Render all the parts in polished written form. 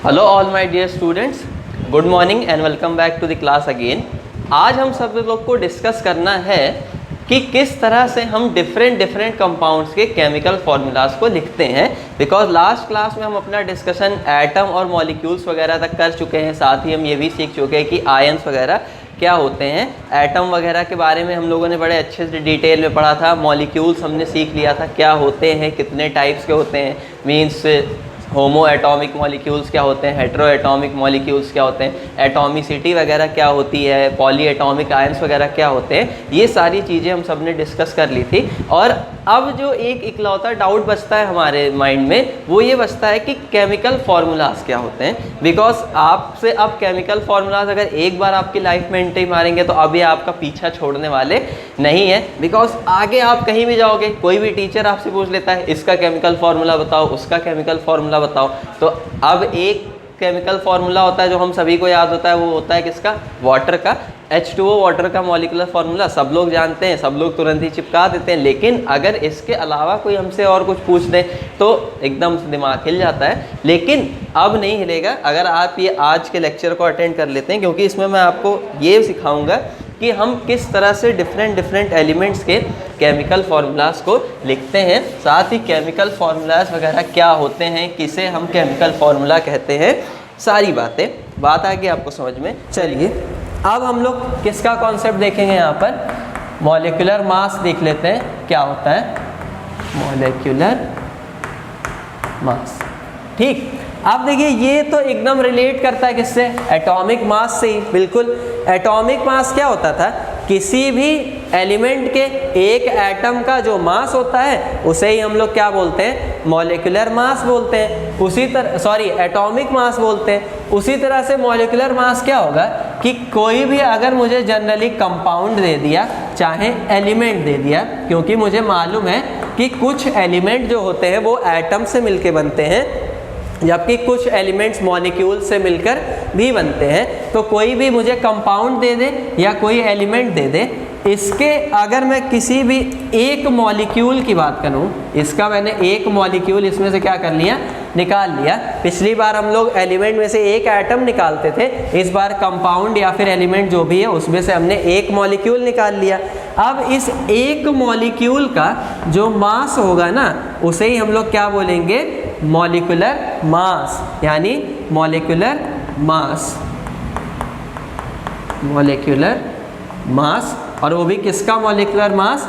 Hello all my dear students, good morning and welcome back to the class again. आज हम सब लोग को डिस्कस करना है कि किस तरह से हम डिफरेंट कंपाउंड्स के केमिकल फार्मूलाज को लिखते हैं। बिकॉज लास्ट क्लास में हम अपना डिस्कशन एटम और मॉलिक्यूल्स वगैरह तक कर चुके हैं, साथ ही हम ये भी सीख चुके हैं कि आयंस वगैरह क्या होते हैं। एटम वगैरह के बारे में हम लोगों ने बड़े अच्छे से डिटेल में पढ़ा था। मॉलिक्यूल्स हमने सीख लिया था क्या होते हैं, कितने टाइप्स के होते हैं, मीन्स होमो एटॉमिक मॉलिक्यूल्स क्या होते हैं, हेट्रो एटॉमिक मॉलिक्यूल्स क्या होते हैं, एटॉमिसिटी वगैरह क्या होती है, पॉली एटॉमिक आयंस वगैरह क्या होते हैं। ये सारी चीज़ें हम सब ने डिस्कस कर ली थी। और अब जो एक इकलौता डाउट बचता है हमारे माइंड में, वो ये बचता है कि केमिकल फार्मूलाज क्या होते हैं। बिकॉज आपसे अब केमिकल फार्मूलाज अगर एक बार आपकी लाइफ में एंट्री मारेंगे तो अभी आपका पीछा छोड़ने वाले नहीं है। बिकॉज आगे आप कहीं भी जाओगे, कोई भी टीचर आपसे पूछ लेता है इसका केमिकल फार्मूला बताओ, उसका केमिकल फार्मूला बताओ। तो अब एक केमिकल फार्मूला होता है जो हम सभी को याद होता है, वो होता है किसका, वाटर का। H2O वाटर का मॉलिक्यूलर फार्मूला सब लोग जानते हैं, सब लोग तुरंत ही चिपका देते हैं। लेकिन अगर इसके अलावा कोई हमसे और कुछ पूछ दे तो एकदम से दिमाग हिल जाता है। लेकिन अब नहीं हिलेगा अगर आप ये आज के लेक्चर को अटेंड कर लेते हैं, क्योंकि इसमें मैं आपको ये सिखाऊंगा कि हम किस तरह से डिफरेंट एलिमेंट्स के केमिकल फार्मूलाज को लिखते हैं। साथ ही केमिकल फार्मूलाज वगैरह क्या होते हैं, किसे हम केमिकल फार्मूला कहते हैं, सारी बात आ गई आपको समझ में। चलिए अब हम लोग किसका कॉन्सेप्ट देखेंगे, यहाँ पर मॉलिक्यूलर मास देख लेते हैं क्या होता है, मॉलिक्यूलर मास। ठीक, अब देखिए ये तो एकदम रिलेट करता है किससे, एटॉमिक मास से ही। बिल्कुल, एटॉमिक मास क्या होता था, किसी भी एलिमेंट के एक एटम का जो मास होता है उसे ही हम लोग क्या बोलते हैं, मॉलिक्यूलर मास बोलते हैं। उसी तरह एटॉमिक मास बोलते हैं। उसी तरह से मॉलिक्यूलर मास क्या होगा कि कोई भी अगर मुझे जनरली कंपाउंड दे दिया, चाहे एलिमेंट दे दिया, क्योंकि मुझे मालूम है कि कुछ एलिमेंट जो होते हैं वो एटम से मिलके बनते हैं, जबकि कुछ एलिमेंट्स मॉलिक्यूल से मिलकर भी बनते हैं। तो कोई भी मुझे कंपाउंड दे दे या कोई एलिमेंट दे दे, इसके अगर मैं किसी भी एक मॉलिक्यूल की बात करूं, इसका मैंने एक मॉलिक्यूल इसमें से क्या कर लिया, निकाल लिया। पिछली बार हम लोग एलिमेंट में से एक एटम निकालते थे, इस बार कंपाउंड या फिर एलिमेंट जो भी है उसमें से हमने एक मॉलिक्यूल निकाल लिया। अब इस एक मॉलिक्यूल का जो मास होगा ना, उसे ही हम लोग क्या बोलेंगे, मॉलिक्यूलर मास, यानी मॉलिक्यूलर मास, मॉलिक्यूलर मास। और वो भी किसका मॉलिक्यूलर मास,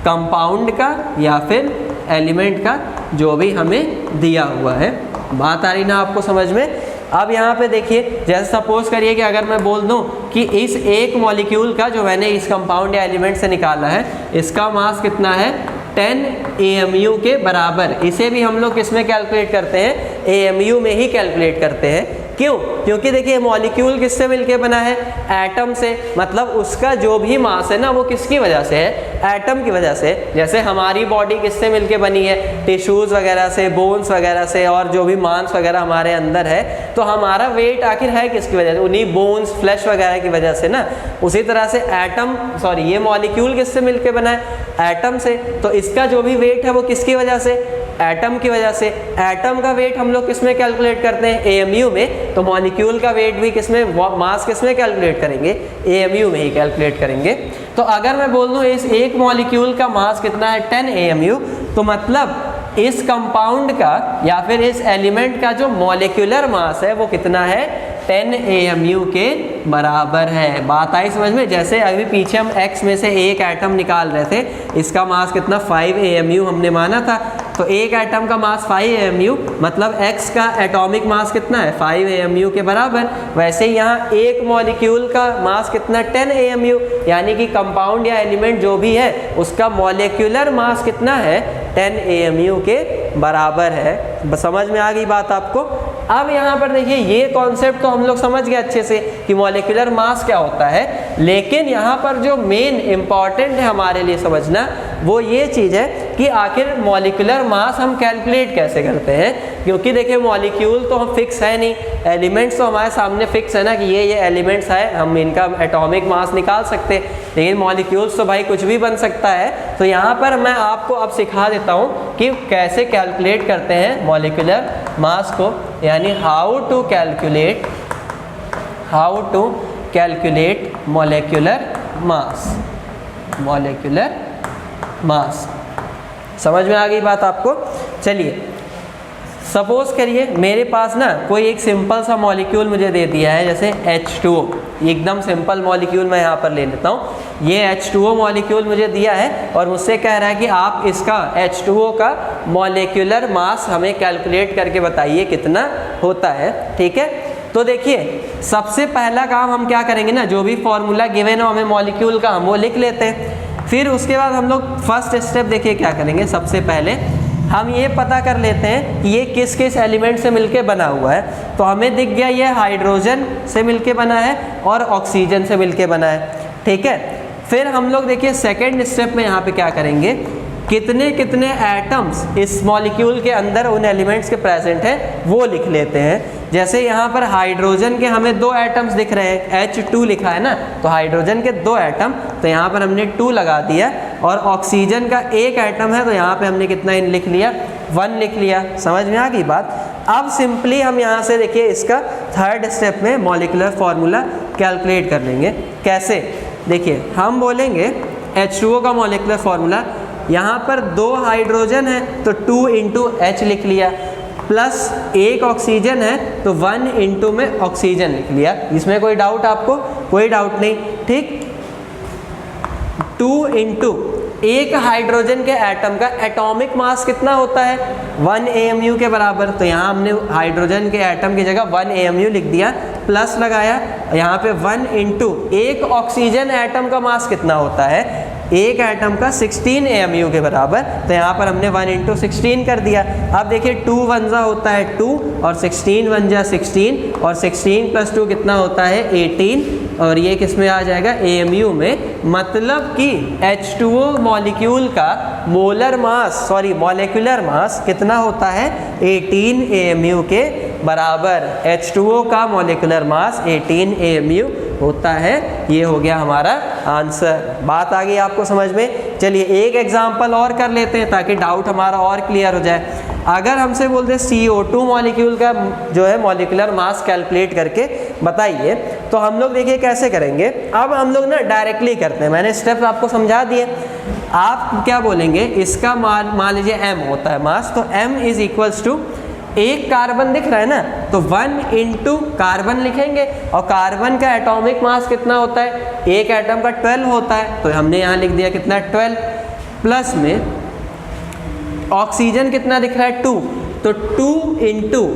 कंपाउंड का या फिर एलिमेंट का, जो भी हमें दिया हुआ है। बात आ रही ना आपको समझ में। अब यहाँ पे देखिए, जैसे सपोज करिए कि अगर मैं बोल दूँ कि इस एक मॉलिक्यूल का जो मैंने इस कंपाउंड या एलिमेंट से निकाला है, इसका मास कितना है, 10 AMU के बराबर। इसे भी हम लोग किसमें कैलकुलेट करते हैं, AMU में ही कैलकुलेट करते हैं। क्यों, क्योंकि देखिए मॉलिक्यूल किससे मिलके बना है, एटम से। मतलब उसका जो भी मास है ना, वो किसकी वजह से है, एटम की वजह से। जैसे हमारी बॉडी किससे मिलके बनी है, टिश्यूज़ वगैरह से, बोन्स वगैरह से, और जो भी मांस वगैरह हमारे अंदर है। तो हमारा वेट आखिर है किसकी वजह से, उन्हीं बोन्स, फ्लैश वगैरह की वजह से ना। उसी तरह से ये मॉलिक्यूल किससे मिलके बना है, एटम से। तो इसका जो भी वेट है वो किसकी वजह से, एटम की वजह से। एटम का वेट हम लोग किसमें कैलकुलेट करते हैं, AMU में। तो मॉलिक्यूल का वेट भी किसमें, मास किसमें कैलकुलेट करेंगे, AMU में ही कैलकुलेट करेंगे। तो अगर मैं बोल दूं इस एक मॉलिक्यूल का मास कितना है, 10 AMU, तो मतलब इस कंपाउंड का या फिर इस एलिमेंट का जो मॉलिक्यूलर मास है वो कितना है, 10 AMU के बराबर है। बात आई समझ में। जैसे अभी पीछे हम X में से एक एटम निकाल रहे थे, इसका मास कितना, 5 AMU हमने माना था। तो एक एटम का मास 5 AMU, मतलब X का एटॉमिक मास कितना है, 5 AMU के बराबर। वैसे ही यहाँ एक मॉलिक्यूल का मास कितना, 10 AMU, यानी कि कंपाउंड या एलिमेंट जो भी है उसका मॉलिक्यूलर मास कितना है, 10 AMU के बराबर है। समझ में आ गई बात आपको। अब यहाँ पर देखिए ये कॉन्सेप्ट तो हम लोग समझ गए अच्छे से कि मॉलिक्यूलर मास क्या होता है। लेकिन यहाँ पर जो मेन इम्पॉर्टेंट है हमारे लिए समझना, वो ये चीज़ है कि आखिर मॉलिक्यूलर मास हम कैलकुलेट कैसे करते हैं, क्योंकि देखिए मॉलिक्यूल तो हम फिक्स है नहीं, एलिमेंट्स तो हमारे सामने फिक्स है ना कि ये एलिमेंट्स है, हम इनका एटॉमिक मास निकाल सकते हैं, लेकिन मॉलिक्यूल्स तो भाई कुछ भी बन सकता है। तो यहाँ पर मैं आपको अब सिखा देता हूँ कि कैसे कैलकुलेट करते हैं मॉलिक्यूलर मास को, यानी how to calculate molecular mass. समझ में आ गई बात आपको? चलिए सपोज करिए मेरे पास ना कोई एक सिंपल सा मॉलिक्यूल मुझे दे दिया है, जैसे H2O, एकदम सिंपल मॉलिक्यूल मैं यहाँ पर ले लेता हूँ। ये H2O मॉलिक्यूल मुझे दिया है और मुझसे कह रहा है कि आप इसका H2O का मॉलिक्यूलर मास हमें कैलकुलेट करके बताइए कितना होता है। ठीक है, तो देखिए सबसे पहला काम हम क्या करेंगे ना, जो भी फॉर्मूला गिवन हो हमें मॉलिक्यूल का, हम वो लिख लेते हैं। फिर उसके बाद हम लोग फर्स्ट स्टेप देखिए क्या करेंगे, सबसे पहले हम ये पता कर लेते हैं कि ये किस किस एलिमेंट से मिलके बना हुआ है। तो हमें दिख गया ये हाइड्रोजन से मिलके बना है और ऑक्सीजन से मिलके बना है। ठीक है, फिर हम लोग देखिए सेकेंड स्टेप में यहाँ पे क्या करेंगे, कितने कितने एटम्स इस मॉलिक्यूल के अंदर उन एलिमेंट्स के प्रेजेंट हैं वो लिख लेते हैं। जैसे यहाँ पर हाइड्रोजन के हमें 2 एटम्स दिख रहे हैं, H2 लिखा है ना, तो हाइड्रोजन के 2 एटम, तो यहाँ पर हमने 2 लगा दिया, और ऑक्सीजन का 1 एटम है तो यहाँ पे हमने कितना लिख लिया, 1 लिख लिया। समझ में आ गई बात? अब सिंपली हम यहाँ से देखिए इसका थर्ड स्टेप में मॉलिक्यूलर फॉर्मूला कैलकुलेट कर लेंगे। कैसे? देखिए हम बोलेंगे H2O का मॉलिक्यूलर फॉर्मूला, यहाँ पर 2 हाइड्रोजन है तो 2 इंटू H लिख लिया, प्लस 1 ऑक्सीजन है तो 1 इंटू में ऑक्सीजन लिख लिया। इसमें कोई डाउट आपको? कोई डाउट नहीं। ठीक, 2 इंटू 1 हाइड्रोजन के एटम का एटॉमिक मास कितना होता है, 1 AMU के बराबर। तो यहाँ हमने हाइड्रोजन के एटम की जगह 1 AMU लिख दिया, प्लस लगाया, यहाँ पे 1 इंटू 1 ऑक्सीजन एटम का मास कितना होता है, 1 एटम का 16 AMU के बराबर। तो यहाँ पर हमने 1 इंटू 16 कर दिया। अब देखिए 2 1 जा होता है 2, और 16 1 जा 16, और 16 प्लस 2 कितना होता है 18, और ये किस में आ जाएगा, AMU में। मतलब कि H2O मॉलिक्यूल का मॉलिक्यूलर मास कितना होता है, 18 AMU के बराबर। H2O का मॉलिक्यूलर मास 18 AMU होता है। ये हो गया हमारा आंसर। बात आ गई आपको समझ में? चलिए एक एग्जांपल और कर लेते हैं ताकि डाउट हमारा और क्लियर हो जाए। अगर हमसे बोलते हैं CO2 मॉलिक्यूल का जो है मॉलिक्यूलर मास कैलकुलेट करके बताइए, तो हम लोग देखिए कैसे करेंगे। अब हम लोग ना डायरेक्टली करते हैं, मैंने स्टेप्स आपको समझा दिए। आप क्या बोलेंगे, इसका मान लीजिए M होता है मास, तो M इज इक्वल्स टू, एक कार्बन दिख रहा है ना, तो 1 इंटू कार्बन लिखेंगे, और कार्बन का एटॉमिक मास कितना होता है, एक एटम का 12 होता है, तो हमने यहाँ लिख दिया कितना 12, प्लस में ऑक्सीजन कितना दिख रहा है 2, तो 2 इंटू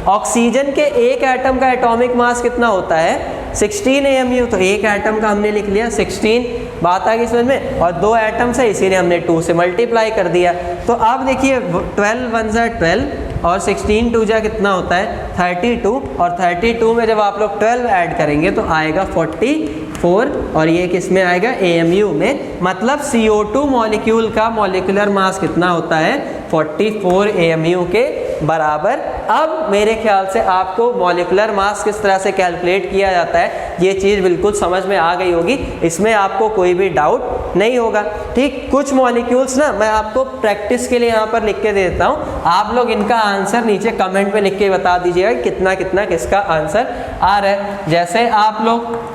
ऑक्सीजन के एक एटम का एटॉमिक मास कितना होता है 16 AMU, तो एक एटम का हमने लिख लिया 16। बात आ गई समझ में? और 2 एटम्स है इसीलिए हमने 2 से मल्टीप्लाई कर दिया। तो अब देखिए 12 1 जा 12, और 16 2 जा कितना होता है 32, और 32 में जब आप लोग 12 ऐड करेंगे तो आएगा 44, और ये किस में आएगा, AMU में। मतलब CO2 मॉलिक्यूल का मॉलिक्यूलर मास कितना होता है 44 AMU के बराबर। अब मेरे ख्याल से आपको मॉलिक्यूलर मास किस तरह से कैलकुलेट किया जाता है ये चीज़ बिल्कुल समझ में आ गई होगी, इसमें आपको कोई भी डाउट नहीं होगा। ठीक, कुछ मॉलिक्यूल्स ना मैं आपको प्रैक्टिस के लिए यहाँ पर लिख के दे देता हूँ, आप लोग इनका आंसर नीचे कमेंट में लिख के बता दीजिएगा कितना कितना किसका आंसर आ रहा है। जैसे आप लोग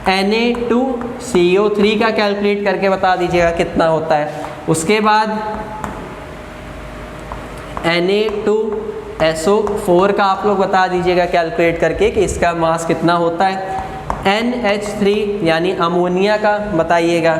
Na2CO3 का कैलकुलेट करके बता दीजिएगा कितना होता है। उसके बाद Na2SO4 का आप लोग बता दीजिएगा कैलकुलेट करके कि इसका मास कितना होता है। NH3 यानी अमोनिया का बताइएगा।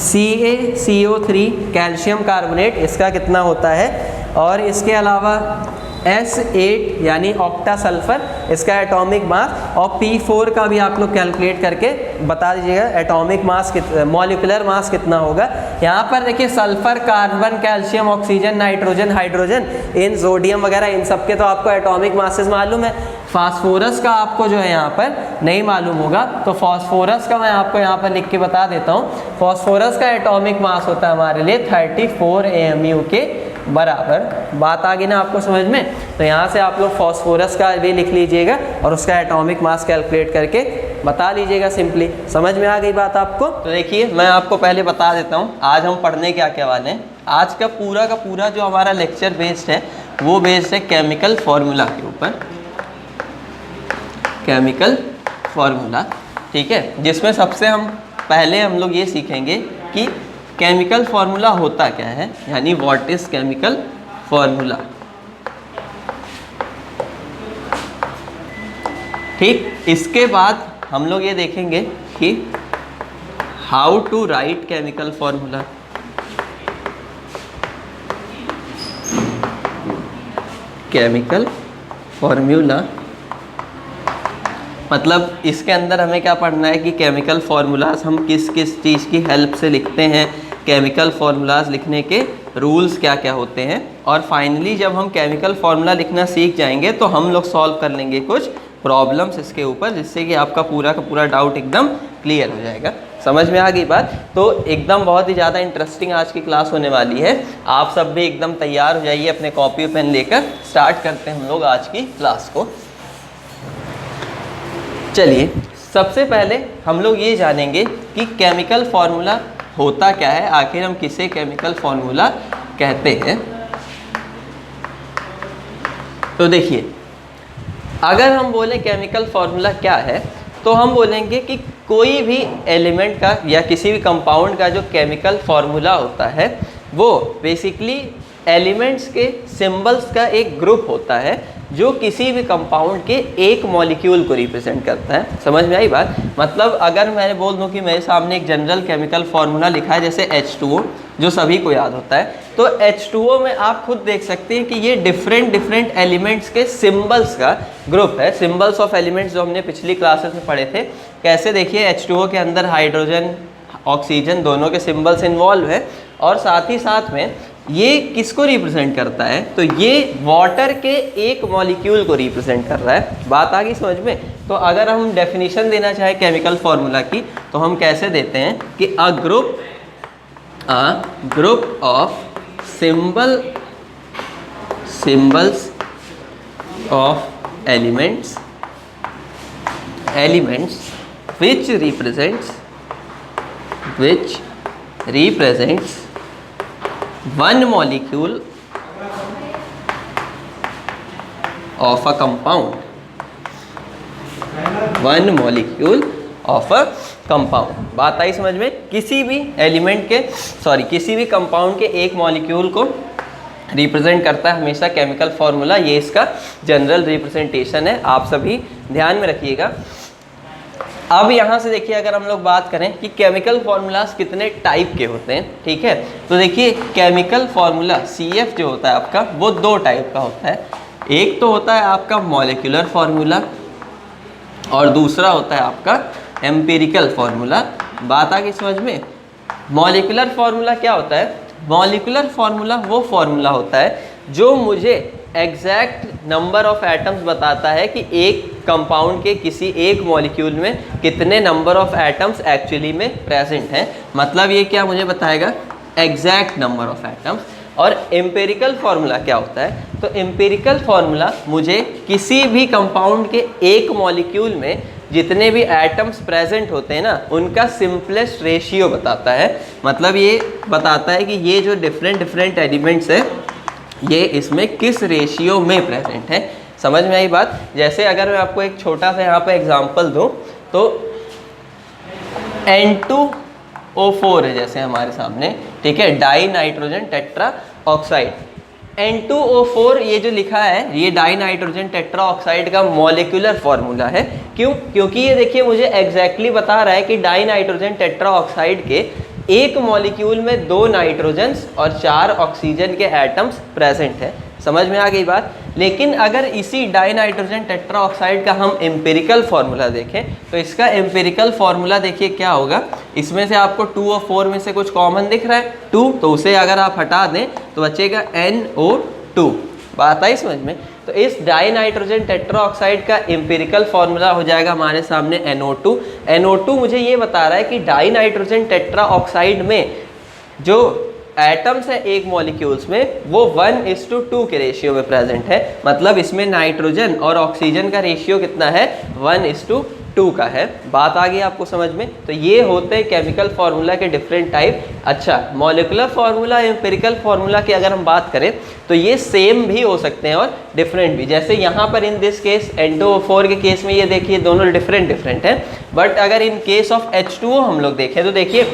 CaCO3 कैल्शियम कार्बोनेट, इसका कितना होता है। और इसके अलावा S8 यानी ऑक्टा सल्फर, इसका एटॉमिक मास। और P4 का भी आप लोग कैलकुलेट करके बता दीजिएगा एटॉमिक मास मॉलिक्यूलर मास कितना होगा। यहाँ पर देखिए sulphur, carbon, calcium, oxygen, nitrogen, hydrogen, इन सोडियम वगैरह इन सब के तो आपको एटॉमिक मासेस मालूम है। फास्फोरस का आपको जो है यहाँ पर नहीं मालूम होगा, तो फास्फोरस का मैं आपको यहाँ पर लिख के बता देता हूँ। फास्फोरस का एटॉमिक मास होता है हमारे लिए 34 AMU के बराबर। बात आ गई ना आपको समझ में? तो यहाँ से आप लोग फास्फोरस का भी लिख लीजिएगा और उसका एटॉमिक मास कैलकुलेट करके बता लीजिएगा सिंपली। समझ में आ गई बात आपको? तो देखिए मैं आपको पहले बता देता हूँ आज हम पढ़ने क्या वाले हैं। आज का पूरा जो हमारा लेक्चर बेस्ड है वो बेस्ड है केमिकल फॉर्मूला के ऊपर, केमिकल फॉर्मूला, ठीक है। जिसमें सबसे पहले हम लोग ये सीखेंगे कि केमिकल फॉर्मूला होता क्या है, यानी व्हाट इज केमिकल फॉर्मूला। ठीक, इसके बाद हम लोग ये देखेंगे कि how to write chemical formula, chemical formula मतलब इसके अंदर हमें क्या पढ़ना है कि केमिकल फार्मूलाज हम किस किस चीज़ की हेल्प से लिखते हैं, केमिकल फार्मूलाज लिखने के रूल्स क्या क्या होते हैं, और फाइनली जब हम केमिकल फार्मूला लिखना सीख जाएंगे तो हम लोग सॉल्व कर लेंगे कुछ प्रॉब्लम्स इसके ऊपर, जिससे कि आपका पूरा का पूरा डाउट एकदम क्लियर हो जाएगा। समझ में आ गई बात? तो एकदम बहुत ही ज़्यादा इंटरेस्टिंग आज की क्लास होने वाली है। आप सब भी एकदम तैयार हो जाइए, अपने कॉपी पेन लेकर स्टार्ट करते हैं हम लोग आज की क्लास को। चलिए सबसे पहले हम लोग ये जानेंगे कि केमिकल फार्मूला होता क्या है, आखिर हम किसे केमिकल फार्मूला कहते हैं। तो देखिए अगर हम बोले केमिकल फार्मूला क्या है तो हम बोलेंगे कि कोई भी एलिमेंट का या किसी भी कंपाउंड का जो केमिकल फार्मूला होता है वो बेसिकली एलिमेंट्स के सिंबल्स का एक ग्रुप होता है जो किसी भी कंपाउंड के एक मॉलिक्यूल को रिप्रेजेंट करता है। समझ में आई बात? मतलब अगर मैं बोल दूं कि मेरे सामने एक जनरल केमिकल फार्मूला लिखा है जैसे H2O, जो सभी को याद होता है, तो H2O में आप खुद देख सकते हैं कि ये डिफरेंट एलिमेंट्स के सिंबल्स का ग्रुप है। सिंबल्स ऑफ एलिमेंट्स जो हमने पिछली क्लासेस में पढ़े थे, कैसे देखिए H2O के अंदर हाइड्रोजन, ऑक्सीजन दोनों के सिंबल्स इन्वॉल्व है, और साथ ही साथ में ये किसको रिप्रेजेंट करता है, तो ये वाटर के एक मॉलिक्यूल को रिप्रेजेंट कर रहा है। बात आ गई समझ में? तो अगर हम डेफिनेशन देना चाहे केमिकल फार्मूला की तो हम कैसे देते हैं कि a group of symbols of elements which represents one molecule of a compound, बात आई समझ में? किसी भी एलिमेंट के किसी भी कंपाउंड के एक मॉलिक्यूल को रिप्रेजेंट करता है हमेशा केमिकल फार्मूला। ये इसका जनरल रिप्रेजेंटेशन है, आप सभी ध्यान में रखिएगा। अब यहाँ से देखिए अगर हम लोग बात करें कि केमिकल फार्मूलाज कितने टाइप के होते हैं, ठीक है, तो देखिए केमिकल फार्मूला CF जो होता है आपका वो दो टाइप का होता है। एक तो होता है आपका मॉलिक्यूलर फार्मूला और दूसरा होता है आपका एम्पिरिकल फार्मूला। बात आ गई समझ में? मॉलिक्यूलर फार्मूला क्या होता है? मॉलिक्यूलर फार्मूला वो फार्मूला होता है जो मुझे एग्जैक्ट नंबर ऑफ एटम्स बताता है कि एक कंपाउंड के किसी एक मॉलिक्यूल में कितने नंबर ऑफ एटम्स एक्चुअली में प्रेजेंट हैं। मतलब ये क्या मुझे बताएगा? Exact number of atoms. और एम्पिरिकल फार्मूला क्या होता है? तो एम्पिरिकल फार्मूला मुझे किसी भी कंपाउंड के एक मॉलिक्यूल में जितने भी एटम्स प्रेजेंट होते हैं ना उनका सिंपलेस्ट रेशियो बताता है। मतलब ये बताता है कि ये जो डिफरेंट एलिमेंट्स है ये इसमें किस रेशियो में प्रेजेंट है। समझ में आई बात? जैसे अगर मैं आपको एक छोटा सा यहाँ पे एग्जांपल दूँ तो N2O4 है जैसे हमारे सामने, ठीक है, die nitrogen tetra oxide. N2O4 ये जो लिखा है ये डाई नाइट्रोजन टेट्रा ऑक्साइड का मॉलिक्यूलर फार्मूला है। क्यों? क्योंकि ये देखिए मुझे एग्जैक्टली बता रहा है कि डाई नाइट्रोजन टेट्रा ऑक्साइड के एक मॉलिक्यूल में 2 नाइट्रोजन्स और 4 ऑक्सीजन के एटम्स प्रेजेंट है। समझ में आ गई बात। लेकिन अगर इसी डाइनाइट्रोजन टेट्राऑक्साइड का हम एम्पिरिकल फार्मूला देखें तो इसका एम्पिरिकल फार्मूला देखिए क्या होगा। इसमें से आपको 2 और 4 में से कुछ कॉमन दिख रहा है 2, तो उसे अगर आप हटा दें तो बचेगा NO2। बात आई समझ में। तो इस डाइनाइट्रोजन टेट्राऑक्साइड का एम्पिरिकल फार्मूला हो जाएगा हमारे सामने NO2। NO2 मुझे ये बता रहा है कि डाइनाइट्रोजन टेट्राऑक्साइड में जो एटम्स है एक मॉलिक्यूल्स में वो 1:2 के रेशियो में प्रेजेंट है। मतलब इसमें नाइट्रोजन और ऑक्सीजन का रेशियो कितना है 1:2 का है। बात आ गई आपको समझ में। तो ये होते हैं केमिकल फार्मूला के डिफरेंट टाइप। अच्छा, मॉलिक्यूलर फार्मूला एम्पिरिकल फार्मूला की अगर हम बात करें तो ये सेम भी हो सकते हैं और डिफरेंट भी। जैसे यहाँ पर इन दिस केस N2O4 के केस में ये देखिए दोनों डिफरेंट हैं। बट अगर इन केस ऑफ H2O हम लोग देखें तो देखिए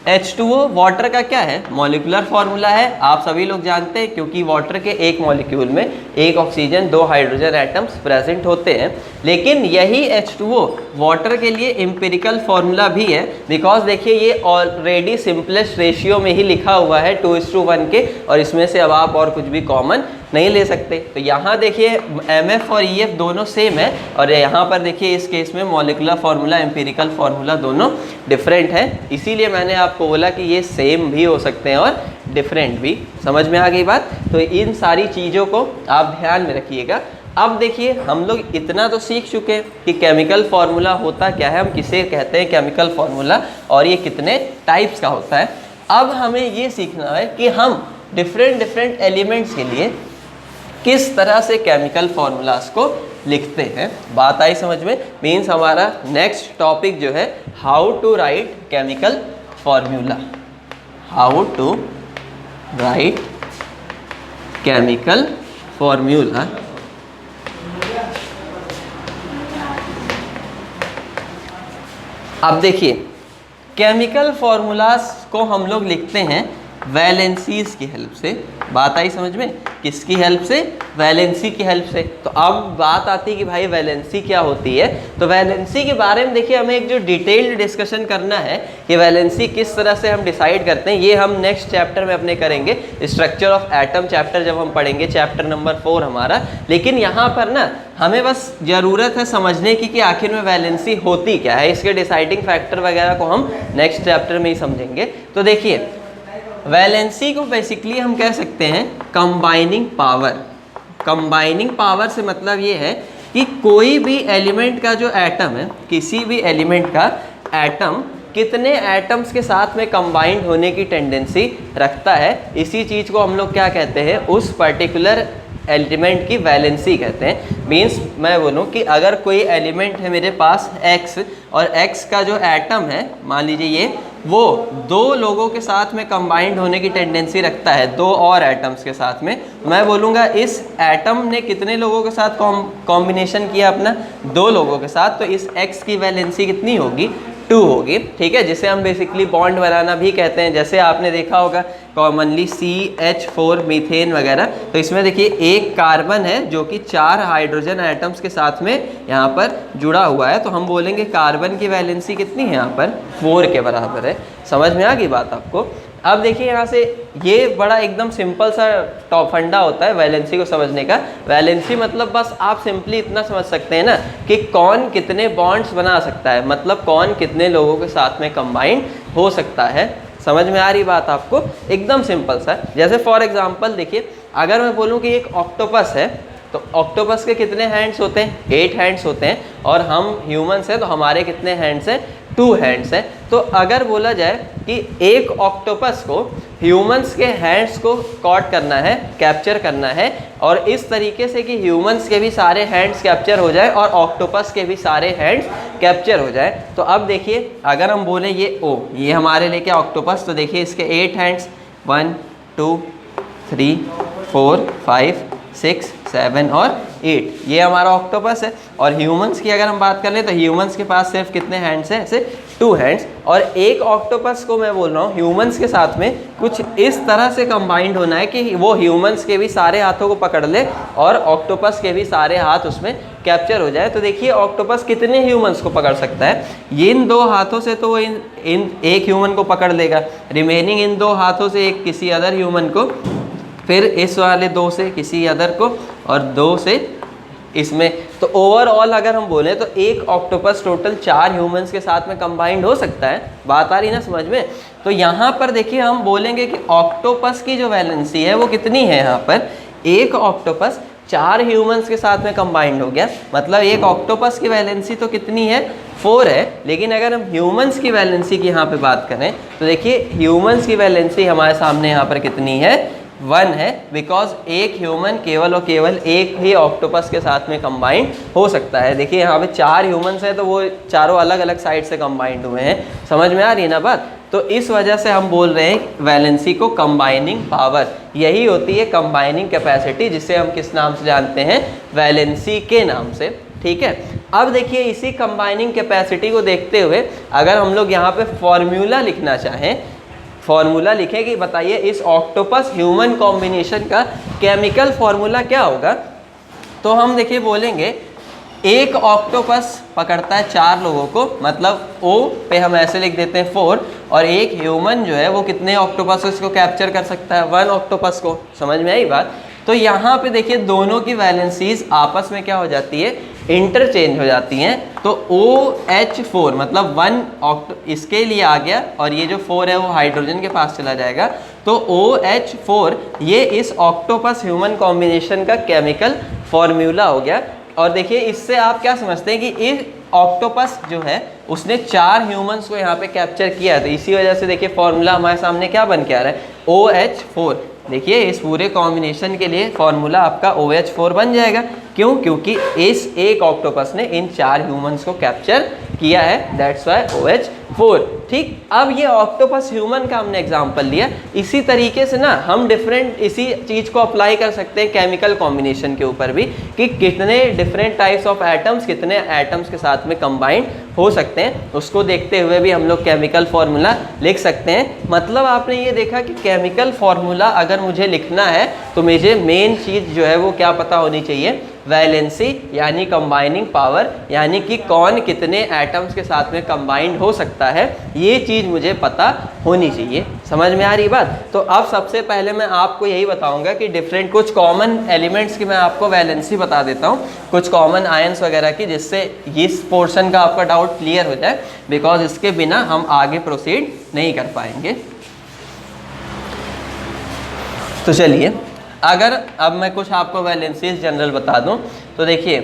H2O वाटर का क्या है, मॉलिक्यूलर फार्मूला है। आप सभी लोग जानते हैं क्योंकि वाटर के एक मॉलिक्यूल में एक ऑक्सीजन 2 हाइड्रोजन एटम्स प्रेजेंट होते हैं। लेकिन यही H2O वाटर के लिए एम्पिरिकल फार्मूला भी है, बिकॉज देखिए ये ऑलरेडी सिंपलेस्ट रेशियो में ही लिखा हुआ है 2:1 के, और इसमें से अब आप और कुछ भी कॉमन नहीं ले सकते। तो यहाँ देखिए MF और EF दोनों सेम है, और यहाँ पर देखिए इस केस में मॉलिक्यूलर फार्मूला एम्पिरिकल फार्मूला दोनों डिफरेंट है। इसीलिए मैंने आपको बोला कि ये सेम भी हो सकते हैं और डिफरेंट भी। समझ में आ गई बात। तो इन सारी चीज़ों को आप ध्यान में रखिएगा। अब देखिए हम लोग इतना तो सीख चुके हैं कि केमिकल फार्मूला होता क्या है, हम किसे कहते हैं केमिकल फार्मूला, और ये कितने टाइप्स का होता है। अब हमें ये सीखना है कि हम डिफरेंट एलिमेंट्स के लिए किस तरह से केमिकल फार्मूलाज को लिखते हैं। बात आई समझ में। मीन्स हमारा नेक्स्ट टॉपिक जो है how to write chemical formula, how to write chemical formula. अब देखिए केमिकल फार्मूलाज को हम लोग लिखते हैं वैलेंसीज की हेल्प से। बात आई समझ में। किसकी हेल्प से? वैलेंसी की हेल्प से। तो अब बात आती है कि भाई वैलेंसी क्या होती है। तो वैलेंसी के बारे में देखिए हमें एक जो डिटेल्ड डिस्कशन करना है कि वैलेंसी किस तरह से हम डिसाइड करते हैं, ये हम नेक्स्ट चैप्टर में अपने करेंगे। स्ट्रक्चर ऑफ एटम चैप्टर जब हम पढ़ेंगे, चैप्टर नंबर 4 हमारा। लेकिन यहाँ पर ना हमें बस ज़रूरत है समझने की कि आखिर में वैलेंसी होती क्या है। इसके डिसाइडिंग फैक्टर वगैरह को हम नेक्स्ट चैप्टर में ही समझेंगे। तो देखिए वैलेंसी को बेसिकली हम कह सकते हैं कंबाइनिंग पावर। कंबाइनिंग पावर से मतलब ये है कि कोई भी एलिमेंट का जो एटम है, किसी भी एलिमेंट का एटम कितने एटम्स के साथ में कंबाइंड होने की टेंडेंसी रखता है, इसी चीज़ को हम लोग क्या कहते हैं, उस पर्टिकुलर एलिमेंट की वैलेंसी कहते हैं। मीन्स मैं बोलूँ कि अगर कोई एलिमेंट है मेरे पास X, और X का जो एटम है मान लीजिए ये, वो 2 लोगों के साथ में कंबाइंड होने की टेंडेंसी रखता है, 2 और एटम्स के साथ में। मैं बोलूँगा इस एटम ने कितने लोगों के साथ कॉम्बिनेशन किया अपना, 2 लोगों के साथ। तो इस X की वैलेंसी कितनी होगी, 2 होगी। ठीक है, जिसे हम बेसिकली बॉन्ड बनाना भी कहते हैं। जैसे आपने देखा होगा कॉमनली CH4 मीथेन वगैरह। तो इसमें देखिए एक कार्बन है जो कि 4 हाइड्रोजन एटम्स के साथ में यहाँ पर जुड़ा हुआ है। तो हम बोलेंगे कार्बन की वैलेंसी कितनी है यहाँ पर, 4 के बराबर है। समझ में आ गई बात आपको। अब देखिए यहाँ से ये बड़ा एकदम सिंपल सा टॉप फंडा होता है वैलेंसी को समझने का। वैलेंसी मतलब बस आप सिंपली इतना समझ सकते हैं ना कि कौन कितने बॉन्ड्स बना सकता है, मतलब कौन कितने लोगों के साथ में कंबाइंड हो सकता है। समझ में आ रही बात आपको, एकदम सिंपल सा। जैसे फॉर एग्जांपल देखिए अगर मैं बोलूँ कि एक ऑक्टोपस है, तो ऑक्टोपस के कितने हैंड्स होते हैं, 8 हैंड्स होते हैं। और हम ह्यूमंस हैं तो हमारे कितने हैंड्स हैं, 2 हैंड्स हैं। तो अगर बोला जाए कि एक ऑक्टोपस को ह्यूमंस के हैंड्स को कॉट करना है, कैप्चर करना है, और इस तरीके से कि ह्यूमंस के भी सारे हैंड्स कैप्चर हो जाए और ऑक्टोपस के भी सारे हैंड्स कैप्चर हो जाए। तो अब देखिए अगर हम बोलें ये हमारे लिए क्या ऑक्टोपस, तो देखिए इसके 8 हैंड्स, 1 2 3 4 5 6 7 और 8, ये हमारा ऑक्टोपस है। और ह्यूमंस की अगर हम बात कर लें तो ह्यूमंस के पास सिर्फ कितने हैंड्स हैं, ऐसे 2 हैंड्स। और एक ऑक्टोपस को मैं बोल रहा हूँ ह्यूमंस के साथ में कुछ इस तरह से कंबाइंड होना है कि वो ह्यूमंस के भी सारे हाथों को पकड़ ले और ऑक्टोपस के भी सारे हाथ उसमें कैप्चर हो जाए। तो देखिए ऑक्टोपस कितने ह्यूमंस को पकड़ सकता है, ये इन 2 हाथों से तो वो इन एक ह्यूमन को पकड़ लेगा, रिमेनिंग इन 2 हाथों से एक किसी अदर ह्यूमन को फिर इस वाले 2 से किसी अदर को, और 2 से इसमें। तो ओवरऑल अगर हम बोलें तो एक ऑक्टोपस टोटल 4 ह्यूमंस के साथ में कंबाइंड हो सकता है। बात आ रही ना समझ में? तो यहाँ पर देखिए हम बोलेंगे कि ऑक्टोपस की जो वैलेंसी है वो कितनी है। यहाँ पर एक ऑक्टोपस 4 ह्यूमंस के साथ में कंबाइंड हो गया, मतलब एक ऑक्टोपस की वैलेंसी तो कितनी है, 4 है। लेकिन अगर हम ह्यूमंस की वैलेंसी की यहाँ पे बात करें तो देखिए ह्यूमंस की वैलेंसी हमारे सामने यहाँ पर कितनी है, 1 है। बिकॉज एक ह्यूमन केवल और केवल एक ही ऑक्टोपस के साथ में कंबाइंड हो सकता है। देखिए यहाँ पे 4 ह्यूमंस हैं तो वो चारों अलग अलग साइड से कंबाइंड हुए हैं। समझ में आ रही है ना बात? तो इस वजह से हम बोल रहे हैं वैलेंसी को कंबाइनिंग पावर, यही होती है कंबाइनिंग कैपेसिटी, जिसे हम किस नाम से जानते हैं, वैलेंसी के नाम से। ठीक है, अब देखिए इसी कंबाइनिंग कैपेसिटी को देखते हुए अगर हम लोग यहाँ पे फॉर्मूला लिखना चाहें, फॉर्मूला लिखें कि बताइए इस ऑक्टोपस ह्यूमन कॉम्बिनेशन का केमिकल फॉर्मूला क्या होगा, तो हम देखिए बोलेंगे एक ऑक्टोपस पकड़ता है 4 लोगों को, मतलब O पे हम ऐसे लिख देते हैं 4, और एक ह्यूमन जो है वो कितने ऑक्टोपस को कैप्चर कर सकता है, 1 ऑक्टोपस को। समझ में आई बात? तो यहाँ पे देखिए दोनों की वैलेंसीज आपस में क्या हो जाती है, इंटरचेंज हो जाती हैं। तो OH4 मतलब 1 इसके लिए आ गया, और ये जो 4 है वो हाइड्रोजन के पास चला जाएगा। तो OH4 ये इस ऑक्टोपस ह्यूमन कॉम्बिनेशन का केमिकल फॉर्मूला हो गया। और देखिए इससे आप क्या समझते हैं कि इस ऑक्टोपस जो है उसने 4 ह्यूमंस को यहाँ पे कैप्चर किया है। तो इसी वजह से देखिए फॉर्मूला हमारे सामने क्या बन के आ रहा है, OH4। देखिए इस पूरे कॉम्बिनेशन के लिए फॉर्मूला आपका OH4 बन जाएगा। क्यों? क्योंकि इस एक ऑक्टोपस ने इन 4 ह्यूमंस को कैप्चर किया है, दैट्स वाई OH4। ठीक, अब ये ऑक्टोपस ह्यूमन का हमने एग्जांपल लिया। इसी तरीके से ना हम डिफरेंट इसी चीज़ को अप्लाई कर सकते हैं केमिकल कॉम्बिनेशन के ऊपर भी, कि कितने डिफरेंट टाइप्स ऑफ एटम्स कितने एटम्स के साथ में कंबाइंड हो सकते हैं। उसको देखते हुए भी हम लोग केमिकल फॉर्मूला लिख सकते हैं। मतलब आपने ये देखा कि केमिकल फॉर्मूला अगर मुझे लिखना है तो मुझे मेन चीज़ जो है वो क्या पता होनी चाहिए, वैलेंसी यानी कंबाइनिंग पावर, यानी कि कौन कितने एटम्स के साथ में कंबाइंड हो सकता है, ये चीज़ मुझे पता होनी चाहिए। समझ में आ रही बात? तो अब सबसे पहले मैं आपको यही बताऊंगा कि डिफरेंट कुछ कॉमन एलिमेंट्स की मैं आपको वैलेंसी बता देता हूँ, कुछ कॉमन आयंस वगैरह की, जिससे इस पोर्शन का आपका डाउट क्लियर हो जाए। बिकॉज इसके बिना हम आगे प्रोसीड नहीं कर पाएंगे। तो चलिए अगर अब मैं कुछ आपको वैलेंसीज जनरल बता दूं तो देखिए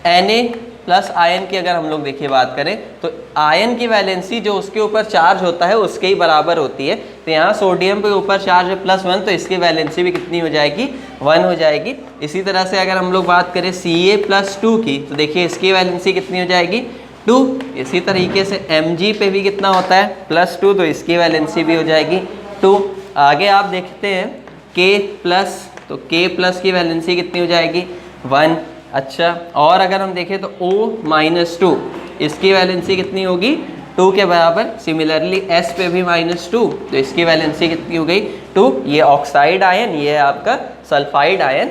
Na प्लस आयन की अगर हम लोग देखिए बात करें तो आयन की वैलेंसी जो उसके ऊपर चार्ज होता है उसके ही बराबर होती है। तो यहाँ सोडियम पे ऊपर चार्ज है +1, तो इसकी वैलेंसी भी कितनी हो जाएगी, 1 हो जाएगी। इसी तरह से अगर हम लोग बात करें Ca+2 की तो देखिए इसकी वैलेंसी कितनी हो जाएगी, 2। इसी तरीके से Mg पे भी कितना होता है, +2, तो इसकी वैलेंसी भी हो जाएगी 2। आगे आप देखते हैं K+, तो K+ की वैलेंसी कितनी हो जाएगी, 1। अच्छा, और अगर हम देखें तो O-2 इसकी वैलेंसी कितनी होगी, 2 के बराबर। सिमिलरली S पे भी -2, तो इसकी वैलेंसी कितनी हो गई, 2। ये ऑक्साइड आयन, ये है आपका सल्फाइड आयन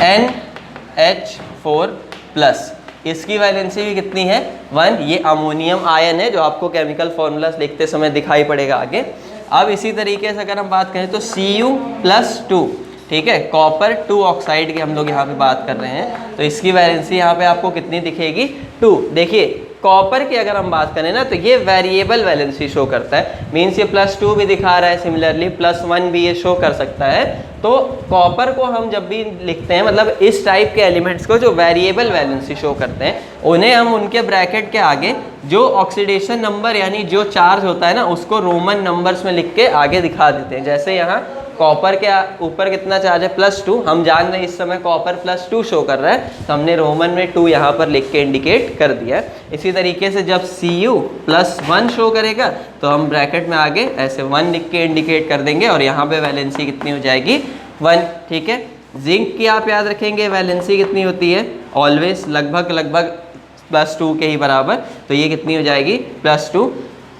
NH4+, इसकी वैलेंसी भी कितनी है, 1। ये अमोनियम आयन है जो आपको केमिकल फॉर्मूला लिखते समय दिखाई पड़ेगा आगे। अब इसी तरीके से अगर हम बात करें तो Cu+2, ठीक है, कॉपर 2 ऑक्साइड की हम लोग यहाँ पे बात कर रहे हैं, तो इसकी वैलेंसी यहाँ पे आपको कितनी दिखेगी, 2। देखिए कॉपर की अगर हम बात करें ना तो ये वेरिएबल वैलेंसी शो करता है, मीन्स ये +2 भी दिखा रहा है, सिमिलरली +1 भी ये शो कर सकता है। तो कॉपर को हम जब भी लिखते हैं, मतलब इस टाइप के एलिमेंट्स को जो वेरिएबल वैलेंसी शो करते हैं, उन्हें हम उनके ब्रैकेट के आगे जो ऑक्सीडेशन नंबर यानी जो चार्ज होता है ना उसको रोमन नंबर्स में लिख के आगे दिखा देते हैं। जैसे यहाँ कॉपर के ऊपर कितना चार्ज है, +2, हम जान रहे हैं इस समय कॉपर +2 शो कर रहा है, तो हमने रोमन में 2 यहाँ पर लिख के इंडिकेट कर दिया है। इसी तरीके से जब Cu+1 शो करेगा तो हम ब्रैकेट में आगे ऐसे 1 लिख के इंडिकेट कर देंगे, और यहाँ पे वैलेंसी कितनी हो जाएगी, 1। ठीक है, जिंक की आप याद रखेंगे वैलेंसी कितनी होती है, ऑलवेज लगभग +2 के ही बराबर, तो ये कितनी हो जाएगी, +2।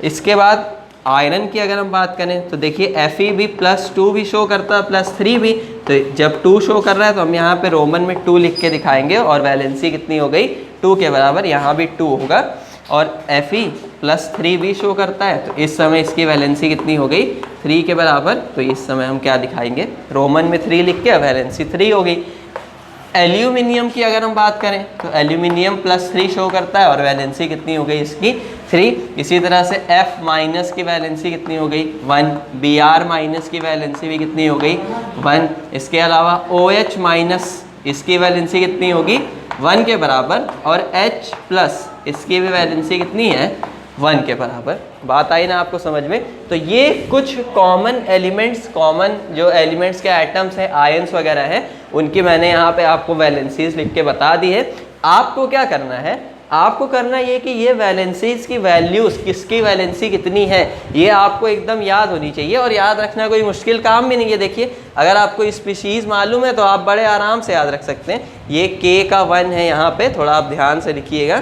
इसके बाद आयरन की अगर हम बात करें तो देखिए Fe भी +2 भी शो करता है, +3 भी, तो जब 2 शो कर रहा है तो हम यहाँ पे रोमन में 2 लिख के दिखाएंगे, और वैलेंसी कितनी हो गई, 2 के बराबर, यहाँ भी 2 होगा। और Fe +3 भी शो करता है, तो इस समय इसकी वैलेंसी कितनी हो गई, 3 के बराबर, तो इस समय हम क्या दिखाएंगे, रोमन में 3 लिख के वैलेंसी 3 हो गई। एल्यूमिनियम की अगर हम बात करें तो एल्यूमिनियम +3 शो करता है और वैलेंसी कितनी हो गई इसकी 3। इसी तरह से F माइनस की वैलेंसी कितनी हो गई 1, Br माइनस की वैलेंसी भी कितनी हो गई 1। इसके अलावा OH माइनस इसकी वैलेंसी कितनी होगी 1 के बराबर, और H प्लस इसकी भी वैलेंसी कितनी है 1 के बराबर। बात आई ना आपको समझ में। तो ये कुछ कॉमन एलिमेंट्स, कॉमन जो एलिमेंट्स के एटम्स हैं, आयंस वगैरह हैं, उनकी मैंने यहाँ पे आपको वैलेंसीज लिख के बता दी है। आपको क्या करना है, आपको करना ये कि ये वैलेंसीज की वैल्यूज़, किसकी वैलेंसी कितनी है, ये आपको एकदम याद होनी चाहिए। और याद रखना कोई मुश्किल काम भी नहीं है। देखिए अगर आपको स्पीशीज़ मालूम है तो आप बड़े आराम से याद रख सकते हैं। ये K का 1 है यहाँ पे, थोड़ा आप ध्यान से लिखिएगा,